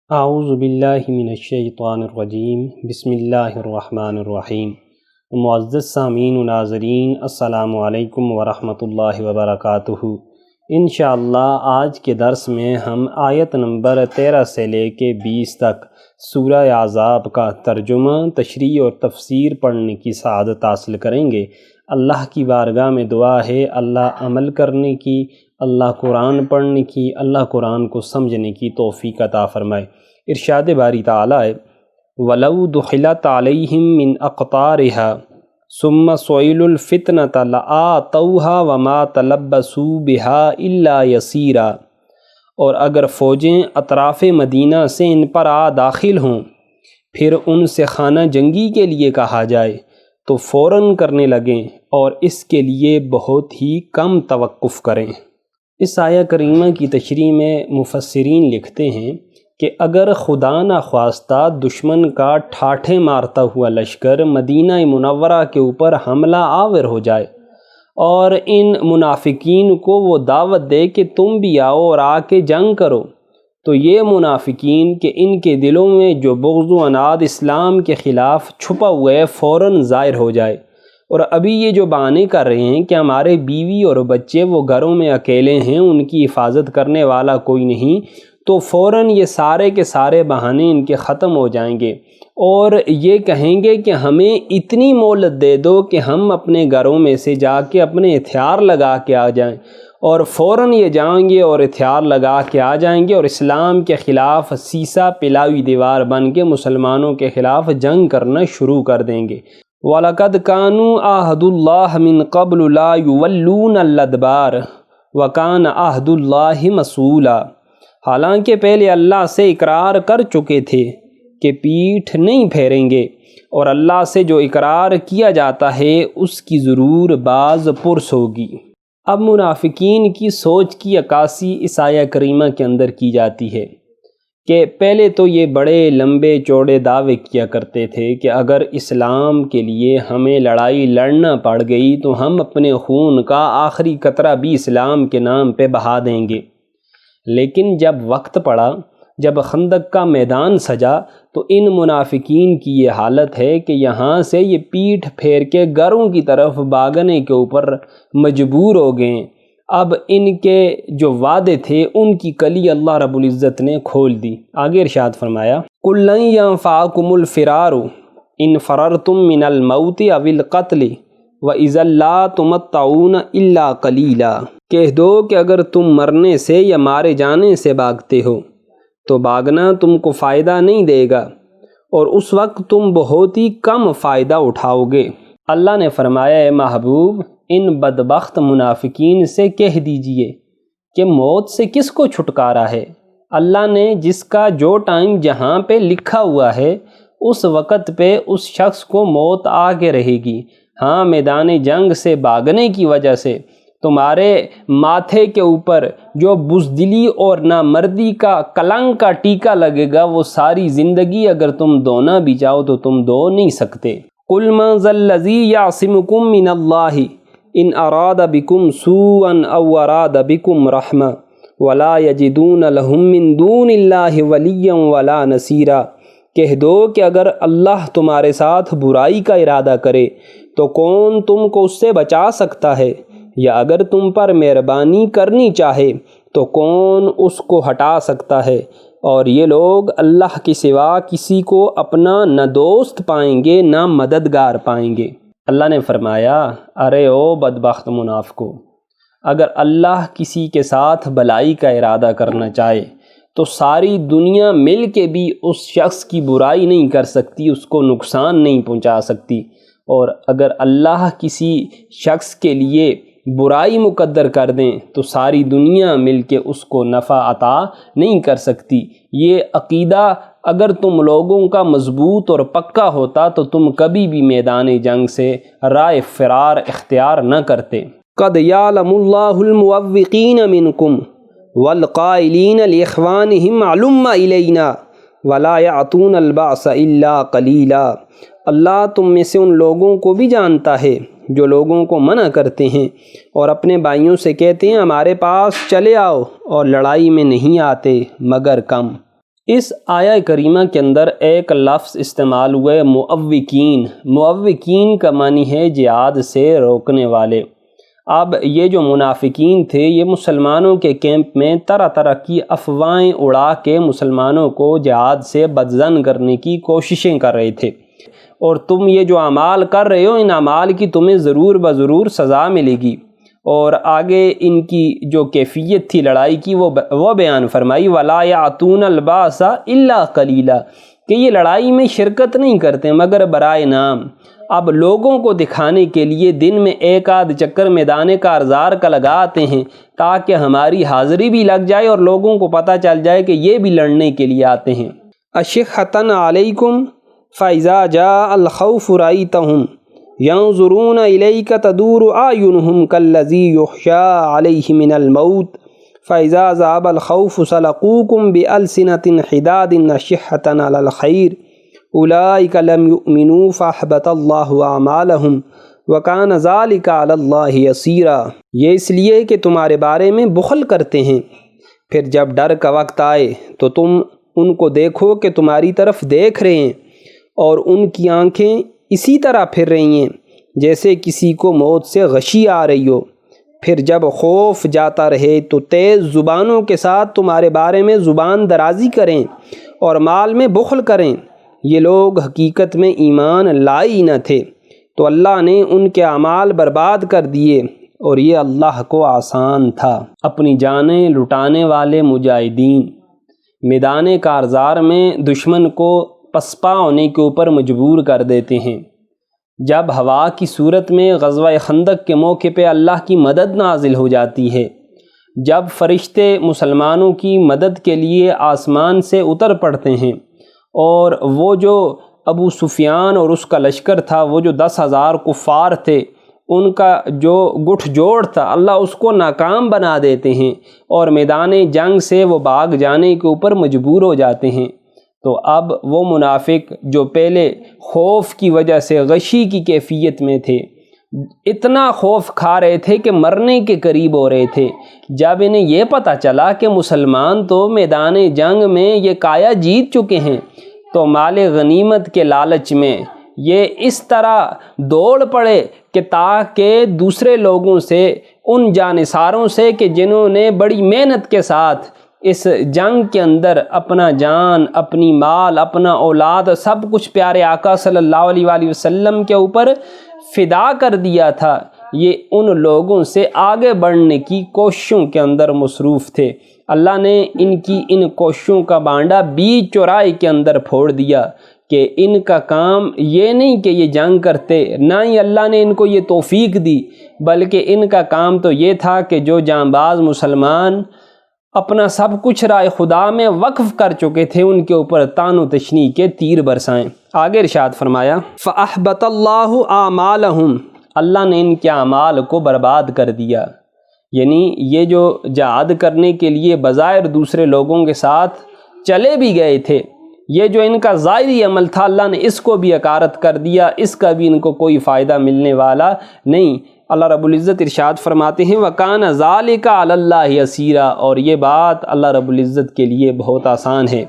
اعوذ باللہ من الشیطان الرجیم بسم اللہ الرحمن الرحیم۔ معزز سامعین و ناظرین، السلام علیکم ورحمۃ اللہ وبرکاتہ۔ انشاءاللہ آج کے درس میں ہم آیت نمبر 13 سے لے کے 20 تک سورہ احزاب کا ترجمہ، تشریح اور تفسیر پڑھنے کی سعادت حاصل کریں گے۔ اللہ کی بارگاہ میں دعا ہے اللہ عمل کرنے کی، اللہ قرآن پڑھنے کی، اللہ قرآن کو سمجھنے کی توفیق عطا فرمائے۔ ارشاد باری تعالیٰ ہے وَلَوْ دُخِلَتْ عَلَيْهِمْ مِنْ أَقْطَارِهَا ثُمَّ سُئِلُوا الْفِتْنَةَ لَآتَوْهَا وَمَا تَلَبَّثُوا بِهَا إِلَّا يَسِيرًا، اور اگر فوجیں اطراف مدینہ سے ان پر داخل ہوں پھر ان سے خانہ جنگی کے لیے کہا جائے تو فوراً کرنے لگیں اور اس کے لیے بہت ہی کم توقف کریں۔ اس آیہ کریمہ کی تشریح میں مفسرین لکھتے ہیں کہ اگر خدا نخواستہ دشمن کا ٹھاٹھے مارتا ہوا لشکر مدینہ منورہ کے اوپر حملہ آور ہو جائے اور ان منافقین کو وہ دعوت دے کہ تم بھی آؤ اور آ کے جنگ کرو، تو یہ منافقین کہ ان کے دلوں میں جو بغض و عناد اسلام کے خلاف چھپا ہوا ہے فوراً ظاہر ہو جائے، اور ابھی یہ جو بہانے کر رہے ہیں کہ ہمارے بیوی اور بچے وہ گھروں میں اکیلے ہیں، ان کی حفاظت کرنے والا کوئی نہیں، تو فوراً یہ سارے کے سارے بہانے ان کے ختم ہو جائیں گے اور یہ کہیں گے کہ ہمیں اتنی مہلت دے دو کہ ہم اپنے گھروں میں سے جا کے اپنے ہتھیار لگا کے آ جائیں، اور فوراً یہ جائیں گے اور ہتھیار لگا کے آ جائیں گے اور اسلام کے خلاف سیسا پلاوی دیوار بن کے مسلمانوں کے خلاف جنگ کرنا شروع کر دیں گے۔ وَلَقَدْ كَانُوا عَهْدُ اللَّهِ مِن قَبْلُ لَا يُوَلُّونَ الْأَدْبَارَ وَكَانَ عَهْدُ اللَّهِ مَسْئُولًا، حالانکہ پہلے اللہ سے اقرار کر چکے تھے کہ پیٹھ نہیں پھیریں گے، اور اللہ سے جو اقرار کیا جاتا ہے اس کی ضرور باز پرس ہوگی۔ اب منافقین کی سوچ کی عکاسی اس آیہ کریمہ کے اندر کی جاتی ہے کہ پہلے تو یہ بڑے لمبے چوڑے دعوے کیا کرتے تھے کہ اگر اسلام کے لیے ہمیں لڑائی لڑنا پڑ گئی تو ہم اپنے خون کا آخری قطرہ بھی اسلام کے نام پہ بہا دیں گے، لیکن جب وقت پڑا، جب خندق کا میدان سجا، تو ان منافقین کی یہ حالت ہے کہ یہاں سے یہ پیٹھ پھیر کے گھروں کی طرف بھاگنے کے اوپر مجبور ہو گئے۔ اب ان کے جو وعدے تھے ان کی کلی اللہ رب العزت نے کھول دی۔ آگے ارشاد فرمایا قُل لَن يَنفَعَكُمُ الْفِرَارُ إِن فَرَرْتُم مِّنَ الْمَوْتِ أَوِ الْقَتْلِ وَإِذًا لَّا تُمَتَّعُونَ إِلَّا قَلِيلًا، کہہ دو کہ اگر تم مرنے سے یا مارے جانے سے بھاگتے ہو تو بھاگنا تم کو فائدہ نہیں دے گا، اور اس وقت تم بہت ہی کم فائدہ اٹھاؤ گے۔ اللہ نے فرمایا اے محبوب ان بدبخت منافقین سے کہہ دیجئے کہ موت سے کس کو چھٹکارا ہے؟ اللہ نے جس کا جو ٹائم جہاں پہ لکھا ہوا ہے اس وقت پہ اس شخص کو موت آ کے رہے گی۔ ہاں، میدان جنگ سے بھاگنے کی وجہ سے تمہارے ماتھے کے اوپر جو بزدلی اور نامردی کا کلنک کا ٹیکا لگے گا وہ ساری زندگی اگر تم دھونا بھی چاہو تو تم دھو نہیں سکتے۔ قُلْ مَنْ ذَا الَّذِي يَعْصِمُكُم مِّنَ اللَّهِ إِنْ أَرَادَ بِكُمْ سُوءًا أَوْ أَرَادَ بِكُمْ رَحْمَةً وَلَا يَجِدُونَ لَهُم مِّن دُونِ اللَّهِ وَلِيًّا وَلَا نَصِيرًا، کہہ دو کہ اگر اللہ تمہارے ساتھ برائی کا ارادہ کرے تو کون تم کو اس سے بچا سکتا ہے، یا اگر تم پر مہربانی کرنی چاہے تو کون اس کو ہٹا سکتا ہے، اور یہ لوگ اللہ کے سوا کسی کو اپنا نہ دوست پائیں گے نہ مددگار پائیں گے۔ اللہ نے فرمایا ارے او بدبخت منافقو، اگر اللہ کسی کے ساتھ بلائی کا ارادہ کرنا چاہے تو ساری دنیا مل کے بھی اس شخص کی برائی نہیں کر سکتی، اس کو نقصان نہیں پہنچا سکتی، اور اگر اللہ کسی شخص کے لیے برائی مقدر کر دیں تو ساری دنیا مل کے اس کو نفع عطا نہیں کر سکتی۔ یہ عقیدہ اگر تم لوگوں کا مضبوط اور پکا ہوتا تو تم کبھی بھی میدان جنگ سے رائے فرار اختیار نہ کرتے۔ قَدْ يَعْلَمُ اللَّهُ الْمُعَوِّقِينَ مِنْكُمْ وَالْقَائِلِينَ لِإِخْوَانِهِمْ هَلُمَّ إِلَيْنَا وَلَا يَأْتُونَ الْبَأْسَ إِلَّا قَلِيلًا، اللہ تم میں سے ان لوگوں کو بھی جانتا ہے جو لوگوں کو منع کرتے ہیں اور اپنے بھائیوں سے کہتے ہیں ہمارے پاس چلے آؤ، اور لڑائی میں نہیں آتے مگر کم۔ اس آیہ کریمہ کے اندر ایک لفظ استعمال ہوا ہے معوقین۔ معوقین کا معنی ہے جہاد سے روکنے والے۔ اب یہ جو منافقین تھے یہ مسلمانوں کے کیمپ میں طرح طرح کی افواہیں اڑا کے مسلمانوں کو جہاد سے بدظن کرنے کی کوششیں کر رہے تھے، اور تم یہ جو اعمال کر رہے ہو ان اعمال کی تمہیں ضرور بضرور سزا ملے گی۔ اور آگے ان کی جو کیفیت تھی لڑائی کی وہ بیان فرمائی، وَلَا يَعْتُونَ الْبَاسَ إِلَّا قَلِيلًا، کہ یہ لڑائی میں شرکت نہیں کرتے مگر برائے نام۔ اب لوگوں کو دکھانے کے لیے دن میں ایک آدھ چکر میدان کارزار کا لگاتے ہیں تاکہ ہماری حاضری بھی لگ جائے اور لوگوں کو پتہ چل جائے کہ یہ بھی لڑنے کے لیے آتے ہیں۔ أَشِحَّةً عَلَيْكُمْ فَإِذَا جَاءَ الْخَوْفُ رَأَيْتَهُمْ يَنظُرُونَ إِلَيْكَ تَدُورُ أَعْيُنُهُمْ كَالَّذِي يُغْشَىٰ عَلَيْهِ مِنَ الْمَوْتِ فَإِذَا ذَهَبَ الْخَوْفُ سَلَقُوكُمْ بِأَلْسِنَةٍ حِدَادٍ أَشِحَّةً عَلَى الْخَيْرِ أُولَٰئِكَ لَمْ يُؤْمِنُوا فَأَحْبَطَ اللَّهُ أَعْمَالَهُمْ وَكَانَ ذَلِكَ عَلَى اللَّهِ يَسِيرًا۔ یہ اس لیے کہ تمہارے بارے میں بخل کرتے ہیں، پھر جب ڈر کا وقت آئے تو تم ان کو دیکھو کہ تمہاری طرف دیکھ رہے ہیں، اور ان کی آنکھیں اسی طرح پھر رہی ہیں جیسے کسی کو موت سے غشی آ رہی ہو۔ پھر جب خوف جاتا رہے تو تیز زبانوں کے ساتھ تمہارے بارے میں زبان درازی کریں اور مال میں بخل کریں۔ یہ لوگ حقیقت میں ایمان لائے ہی نہ تھے، تو اللہ نے ان کے اعمال برباد کر دیے، اور یہ اللہ کو آسان تھا۔ اپنی جانیں لٹانے والے مجاہدین میدان کارزار میں دشمن کو پسپا ہونے کے اوپر مجبور کر دیتے ہیں۔ جب ہوا کی صورت میں غزوہ خندق کے موقع پہ اللہ کی مدد نازل ہو جاتی ہے، جب فرشتے مسلمانوں کی مدد کے لیے آسمان سے اتر پڑتے ہیں، اور وہ جو ابو سفیان اور اس کا لشکر تھا، وہ جو 10,000 کفار تھے، ان کا جو گٹھ جوڑ تھا اللہ اس کو ناکام بنا دیتے ہیں، اور میدان جنگ سے وہ بھاگ جانے کے اوپر مجبور ہو جاتے ہیں۔ تو اب وہ منافق جو پہلے خوف کی وجہ سے غشی کی کیفیت میں تھے، اتنا خوف کھا رہے تھے کہ مرنے کے قریب ہو رہے تھے، جب انہیں یہ پتہ چلا کہ مسلمان تو میدان جنگ میں یہ کایا جیت چکے ہیں، تو مال غنیمت کے لالچ میں یہ اس طرح دوڑ پڑے کہ تاکہ دوسرے لوگوں سے، ان جانثاروں سے کہ جنہوں نے بڑی محنت کے ساتھ اس جنگ کے اندر اپنا جان، اپنی مال، اپنا اولاد، سب کچھ پیارے آقا صلی اللہ علیہ وآلہ وسلم کے اوپر فدا کر دیا تھا، یہ ان لوگوں سے آگے بڑھنے کی کوششوں کے اندر مصروف تھے۔ اللہ نے ان کی ان کوششوں کا بانڈا بیچ چوراہے کے اندر پھوڑ دیا کہ ان کا کام یہ نہیں کہ یہ جنگ کرتے، نہ ہی اللہ نے ان کو یہ توفیق دی، بلکہ ان کا کام تو یہ تھا کہ جو جانباز مسلمان اپنا سب کچھ راہ خدا میں وقف کر چکے تھے ان کے اوپر طعن و تشنیع کے تیر برسائیں۔ آگے ارشاد فرمایا فَأَحْبَطَ اللَّهُ أَعْمَالَهُمْ، اللہ نے ان کے اعمال کو برباد کر دیا۔ یعنی یہ جو جہاد کرنے کے لیے بظاہر دوسرے لوگوں کے ساتھ چلے بھی گئے تھے، یہ جو ان کا ظاہری عمل تھا اللہ نے اس کو بھی حقارت کر دیا، اس کا بھی ان کو کوئی فائدہ ملنے والا نہیں۔ اللہ رب العزت ارشاد فرماتے ہیں وَكَانَ ذَلِكَ عَلَى اللَّهِ يَسِيرًا، اور یہ بات اللہ رب العزت کے لیے بہت آسان ہے۔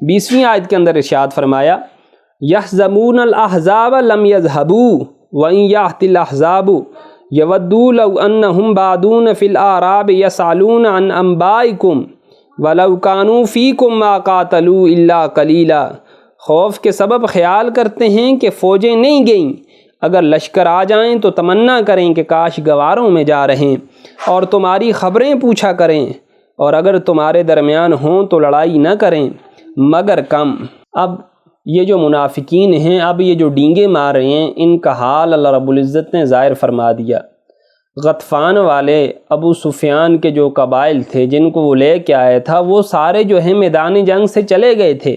20ویں آیت کے اندر ارشاد فرمایا يَحْزَمُونَ الْأَحْزَابَ لَمْ يَذْهَبُوا وَإِنْ يَأْتِ الْأَحْزَابُ يَوَدُّوا لَوْ أَنَّهُمْ بَعْدُونَ فِي الْأَعْرَابِ يَسْأَلُونَ عَنْ أَنْبَائِكُمْ وَلَوْ كَانُوا فِيكُمْ مَا قَاتَلُوا إِلَّا قَلِيلًا، خوف کے سبب خیال کرتے ہیں کہ فوجیں نہیں گئیں، اگر لشکر آ جائیں تو تمنا کریں کہ کاش گواروں میں جا رہیں، اور تمہاری خبریں پوچھا کریں، اور اگر تمہارے درمیان ہوں تو لڑائی نہ کریں مگر کم۔ اب یہ جو منافقین ہیں، اب یہ جو ڈینگے مار رہے ہیں، ان کا حال اللہ رب العزت نے ظاہر فرما دیا۔ غطفان والے ابو سفیان کے جو قبائل تھے جن کو وہ لے کے آیا تھا، وہ سارے جو ہیں میدان جنگ سے چلے گئے تھے،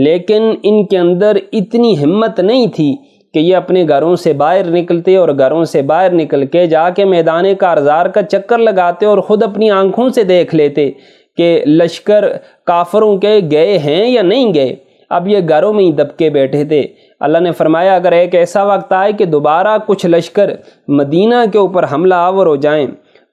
لیکن ان کے اندر اتنی ہمت نہیں تھی کہ یہ اپنے گھروں سے باہر نکلتے اور گھروں سے باہر نکل کے جا کے میدان کارزار کا چکر لگاتے اور خود اپنی آنکھوں سے دیکھ لیتے کہ لشکر کافروں کے گئے ہیں یا نہیں گئے۔ اب یہ گھروں میں ہی دبکے بیٹھے تھے۔ اللہ نے فرمایا اگر ایک ایسا وقت آئے کہ دوبارہ کچھ لشکر مدینہ کے اوپر حملہ آور ہو جائیں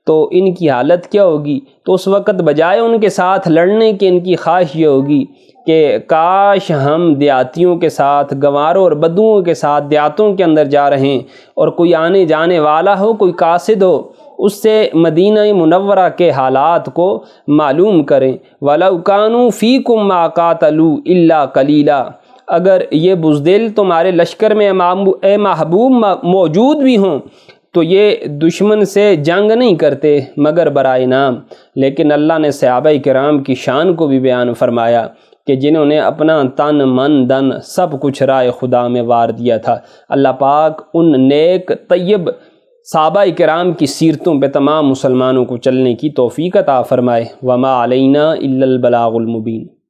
تو ان کی حالت کیا ہوگی؟ تو اس وقت بجائے ان کے ساتھ لڑنے کے ان کی خواہش یہ ہوگی کہ کاش ہم دیہاتیوں کے ساتھ، گنواروں اور بدوؤں کے ساتھ دیہاتوں کے اندر جا رہے ہیں اور کوئی آنے جانے والا ہو، کوئی قاصد ہو، اس سے مدینہ منورہ کے حالات کو معلوم کریں۔ وَلَوْ كَانُوا فِيكُمْ مَا قَاتَلُوا إِلَّا قَلِيلًا، اگر یہ بزدل تمہارے لشکر میں اے محبوب موجود بھی ہوں تو یہ دشمن سے جنگ نہیں کرتے مگر برائے نام۔ لیکن اللہ نے صحابہ کرام کی شان کو بھی بیان فرمایا کہ جنہوں نے اپنا تن من دن سب کچھ راہ خدا میں وار دیا تھا۔ اللہ پاک ان نیک طیب صحابہ کرام کی سیرتوں پہ تمام مسلمانوں کو چلنے کی توفیق عطا فرمائے۔ وما علینا الا البلاغ المبین۔